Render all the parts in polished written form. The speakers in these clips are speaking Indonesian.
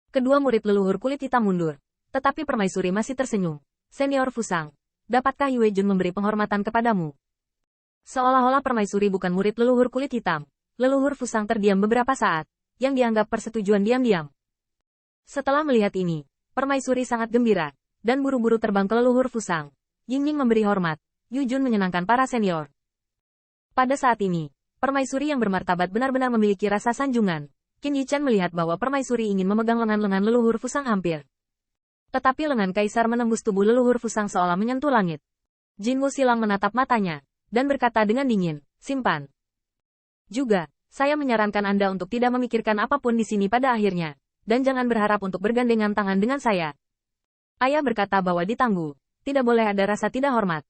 Kedua murid leluhur kulit hitam mundur. Tetapi permaisuri masih tersenyum. Senior Fusang, dapatkah Yue Jun memberi penghormatan kepadamu? Seolah-olah permaisuri bukan murid leluhur kulit hitam. Leluhur Fusang terdiam beberapa saat, yang dianggap persetujuan diam-diam. Setelah melihat ini, permaisuri sangat gembira, dan buru-buru terbang ke leluhur Fusang. Ying-Ying memberi hormat, Yu Jun menyenangkan para senior. Pada saat ini, permaisuri yang bermartabat benar-benar memiliki rasa sanjungan. Qin Yichan melihat bahwa permaisuri ingin memegang lengan-lengan leluhur Fusang hampir. Tetapi lengan kaisar menembus tubuh leluhur Fusang seolah menyentuh langit. Jin Wu Silang menatap matanya, dan berkata dengan dingin, simpan. Juga, saya menyarankan Anda untuk tidak memikirkan apapun di sini pada akhirnya, dan jangan berharap untuk bergandengan tangan dengan saya. Ayah berkata bahwa di Tanggu, tidak boleh ada rasa tidak hormat.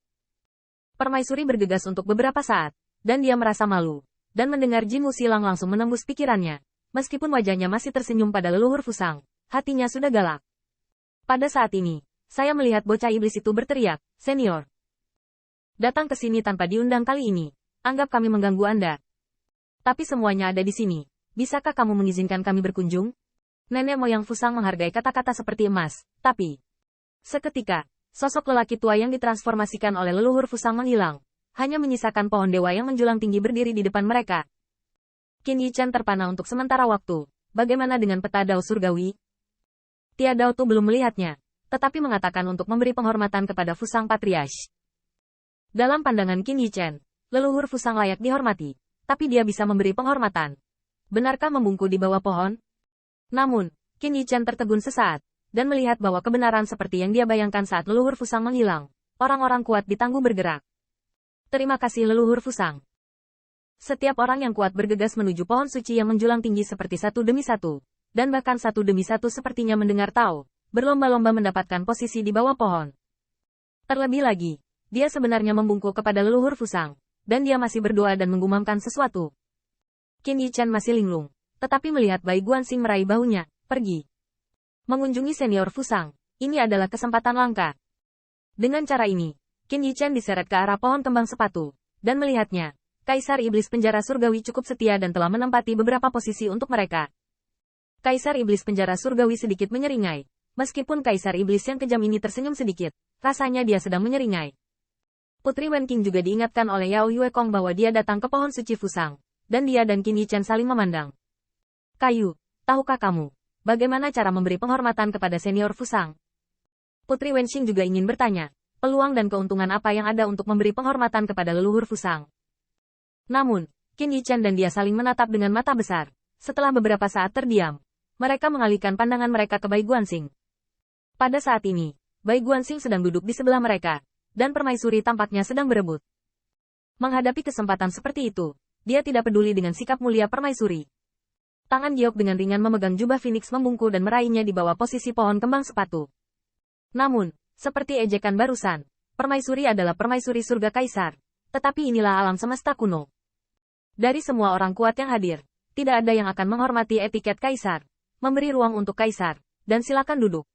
Permaisuri bergegas untuk beberapa saat, dan dia merasa malu, dan mendengar Jin Wu Silang langsung menembus pikirannya. Meskipun wajahnya masih tersenyum pada leluhur Fusang, hatinya sudah galak. Pada saat ini, saya melihat bocah iblis itu berteriak, senior. Datang ke sini tanpa diundang kali ini, anggap kami mengganggu Anda. Tapi semuanya ada di sini, bisakah kamu mengizinkan kami berkunjung? Nenek moyang Fusang menghargai kata-kata seperti emas, tapi... Seketika, sosok lelaki tua yang ditransformasikan oleh leluhur Fusang menghilang, hanya menyisakan pohon dewa yang menjulang tinggi berdiri di depan mereka. Qin Yichan terpana untuk sementara waktu. Bagaimana dengan peta Dao Surgawi? Tiada Tu belum melihatnya, tetapi mengatakan untuk memberi penghormatan kepada Fusang Patriarch. Dalam pandangan Qin Yichan, leluhur Fusang layak dihormati, tapi dia bisa memberi penghormatan. Benarkah membungkuk di bawah pohon? Namun, Qin Yichan tertegun sesaat, dan melihat bahwa kebenaran seperti yang dia bayangkan saat leluhur Fusang menghilang. Orang-orang kuat di Tanggu bergerak. Terima kasih leluhur Fusang. Setiap orang yang kuat bergegas menuju pohon suci yang menjulang tinggi seperti satu demi satu, dan bahkan satu demi satu sepertinya mendengar Tao, berlomba-lomba mendapatkan posisi di bawah pohon. Terlebih lagi, dia sebenarnya membungkuk kepada leluhur Fusang, dan dia masih berdoa dan menggumamkan sesuatu. Qin Yichan masih linglung, tetapi melihat Bai Guanxing meraih bahunya, pergi. Mengunjungi senior Fusang, ini adalah kesempatan langka. Dengan cara ini, Qin Yichan diseret ke arah pohon kembang sepatu, dan melihatnya. Kaisar Iblis Penjara Surgawi cukup setia dan telah menempati beberapa posisi untuk mereka. Kaisar Iblis Penjara Surgawi sedikit menyeringai. Meskipun Kaisar Iblis yang kejam ini tersenyum sedikit, rasanya dia sedang menyeringai. Putri Wen Qing juga diingatkan oleh Yao Yue Kong bahwa dia datang ke pohon suci Fusang, dan dia dan Qin Yichan saling memandang. Kayu, tahukah kamu, bagaimana cara memberi penghormatan kepada senior Fusang? Putri Wen Qing juga ingin bertanya, peluang dan keuntungan apa yang ada untuk memberi penghormatan kepada leluhur Fusang. Namun, Qin Yichan dan dia saling menatap dengan mata besar. Setelah beberapa saat terdiam, mereka mengalihkan pandangan mereka ke Bai Guanxing. Pada saat ini, Bai Guanxing sedang duduk di sebelah mereka, dan permaisuri tampaknya sedang berebut. Menghadapi kesempatan seperti itu, dia tidak peduli dengan sikap mulia permaisuri. Tangan Giok dengan ringan memegang jubah Phoenix membungkuk dan meraihnya di bawah posisi pohon kembang sepatu. Namun, seperti ejekan barusan, permaisuri adalah permaisuri surga kaisar. Tetapi inilah alam semesta kuno. Dari semua orang kuat yang hadir, tidak ada yang akan menghormati etiket kaisar, memberi ruang untuk kaisar, dan silakan duduk.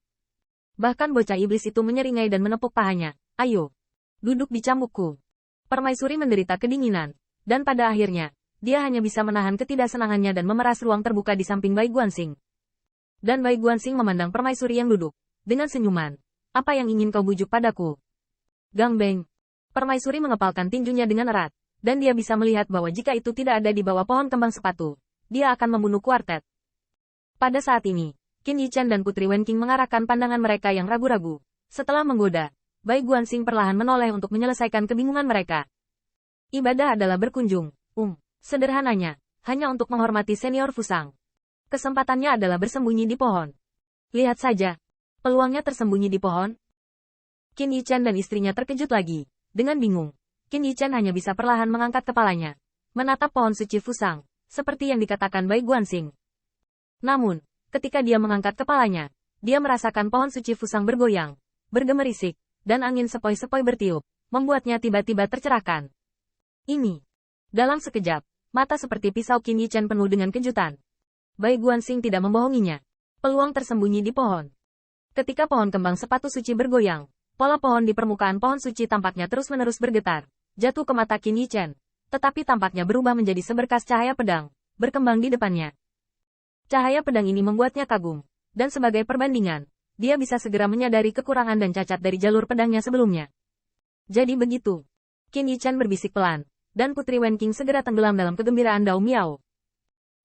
Bahkan bocah iblis itu menyeringai dan menepuk pahanya. Ayo, duduk di cambukku. Permaisuri menderita kedinginan, dan pada akhirnya, dia hanya bisa menahan ketidaksenangannya dan memeras ruang terbuka di samping Bai Guanxing. Dan Bai Guanxing memandang permaisuri yang duduk, dengan senyuman. Apa yang ingin kau bujuk padaku? Gang Beng. Permaisuri mengepalkan tinjunya dengan erat. Dan dia bisa melihat bahwa jika itu tidak ada di bawah pohon kembang sepatu, dia akan membunuh kuartet. Pada saat ini, Qin Yichan dan Putri Wen Qing mengarahkan pandangan mereka yang ragu-ragu. Setelah menggoda, Bai Guanxing perlahan menoleh untuk menyelesaikan kebingungan mereka. Ibadah adalah berkunjung, sederhananya, hanya untuk menghormati senior Fusang. Kesempatannya adalah bersembunyi di pohon. Lihat saja, peluangnya tersembunyi di pohon. Qin Yichan dan istrinya terkejut lagi, dengan bingung. Qin Yichan hanya bisa perlahan mengangkat kepalanya, menatap pohon suci Fusang, seperti yang dikatakan Bai Guanxing. Namun, ketika dia mengangkat kepalanya, dia merasakan pohon suci Fusang bergoyang, bergemerisik, dan angin sepoi-sepoi bertiup, membuatnya tiba-tiba tercerahkan. Ini. Dalam sekejap, mata seperti pisau Qin Yichan penuh dengan kejutan. Bai Guanxing tidak membohonginya. Peluang tersembunyi di pohon. Ketika pohon kembang sepatu suci bergoyang, pola pohon di permukaan pohon suci tampaknya terus-menerus bergetar. Jatuh ke mata Qin Yichan, tetapi tampaknya berubah menjadi seberkas cahaya pedang, berkembang di depannya. Cahaya pedang ini membuatnya kagum, Dan sebagai perbandingan, dia bisa segera menyadari kekurangan dan cacat dari jalur pedangnya sebelumnya. Jadi begitu. Qin Yichan berbisik pelan, dan Putri Wenqing segera tenggelam dalam kegembiraan Dao Miao.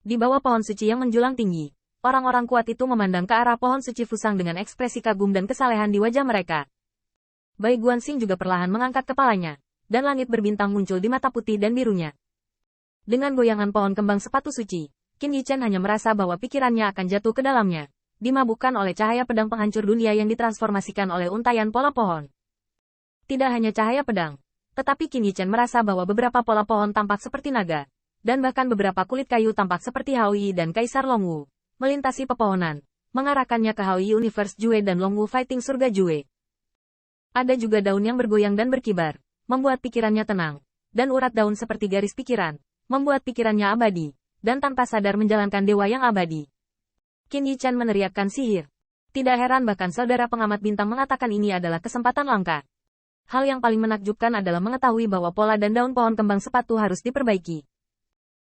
Di bawah pohon suci yang menjulang tinggi, orang-orang kuat itu memandang ke arah pohon suci Fusang dengan ekspresi kagum dan kesalehan di wajah mereka. Bai Guanxing juga perlahan mengangkat kepalanya, dan langit berbintang muncul di mata putih dan birunya. Dengan goyangan pohon kembang sepatu suci, Qin Yichan hanya merasa bahwa pikirannya akan jatuh ke dalamnya, dimabukkan oleh cahaya pedang penghancur dunia yang ditransformasikan oleh untaian pola pohon. Tidak hanya cahaya pedang, tetapi Qin Yichan merasa bahwa beberapa pola pohon tampak seperti naga, dan bahkan beberapa kulit kayu tampak seperti Haoyi dan Kaisar Longwu, melintasi pepohonan, mengarahkannya ke Haoyi Universe Jue dan Longwu Fighting Surga Jue. Ada juga daun yang bergoyang dan berkibar, membuat pikirannya tenang, dan urat daun seperti garis pikiran, membuat pikirannya abadi, dan tanpa sadar menjalankan dewa yang abadi. Qin Yichan meneriakkan sihir. Tidak heran bahkan saudara pengamat bintang mengatakan ini adalah kesempatan langka. Hal yang paling menakjubkan adalah mengetahui bahwa pola dan daun pohon kembang sepatu harus diperbaiki.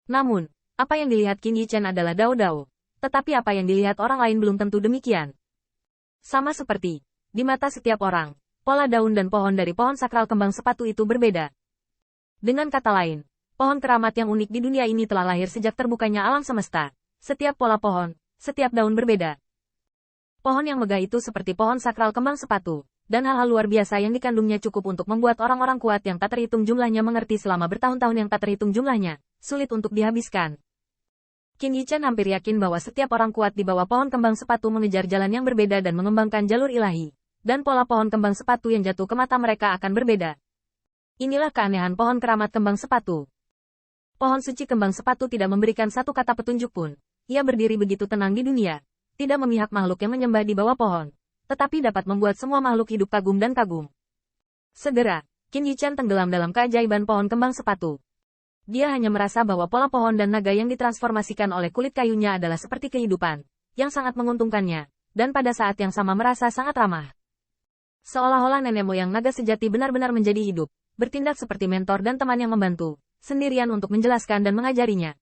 Namun, apa yang dilihat Qin Yichan adalah dao-dao, tetapi apa yang dilihat orang lain belum tentu demikian. Sama seperti, di mata setiap orang, pola daun dan pohon dari pohon sakral kembang sepatu itu berbeda. Dengan kata lain, pohon keramat yang unik di dunia ini telah lahir sejak terbukanya alam semesta. Setiap pola pohon, setiap daun berbeda. Pohon yang megah itu seperti pohon sakral kembang sepatu, dan hal-hal luar biasa yang dikandungnya cukup untuk membuat orang-orang kuat yang tak terhitung jumlahnya mengerti selama bertahun-tahun yang tak terhitung jumlahnya, sulit untuk dihabiskan. Qin Yichan hampir yakin bahwa setiap orang kuat di bawah pohon kembang sepatu mengejar jalan yang berbeda dan mengembangkan jalur ilahi. Dan pola pohon kembang sepatu yang jatuh ke mata mereka akan berbeda. Inilah keanehan pohon keramat kembang sepatu. Pohon suci kembang sepatu tidak memberikan satu kata petunjuk pun. Ia berdiri begitu tenang di dunia, tidak memihak makhluk yang menyembah di bawah pohon, tetapi dapat membuat semua makhluk hidup kagum dan kagum. Segera, Qin Yichan tenggelam dalam keajaiban pohon kembang sepatu. Dia hanya merasa bahwa pola pohon dan naga yang ditransformasikan oleh kulit kayunya adalah seperti kehidupan, yang sangat menguntungkannya, dan pada saat yang sama merasa sangat ramah. Seolah-olah nenek moyang naga sejati benar-benar menjadi hidup, bertindak seperti mentor dan teman yang membantu, sendirian untuk menjelaskan dan mengajarinya.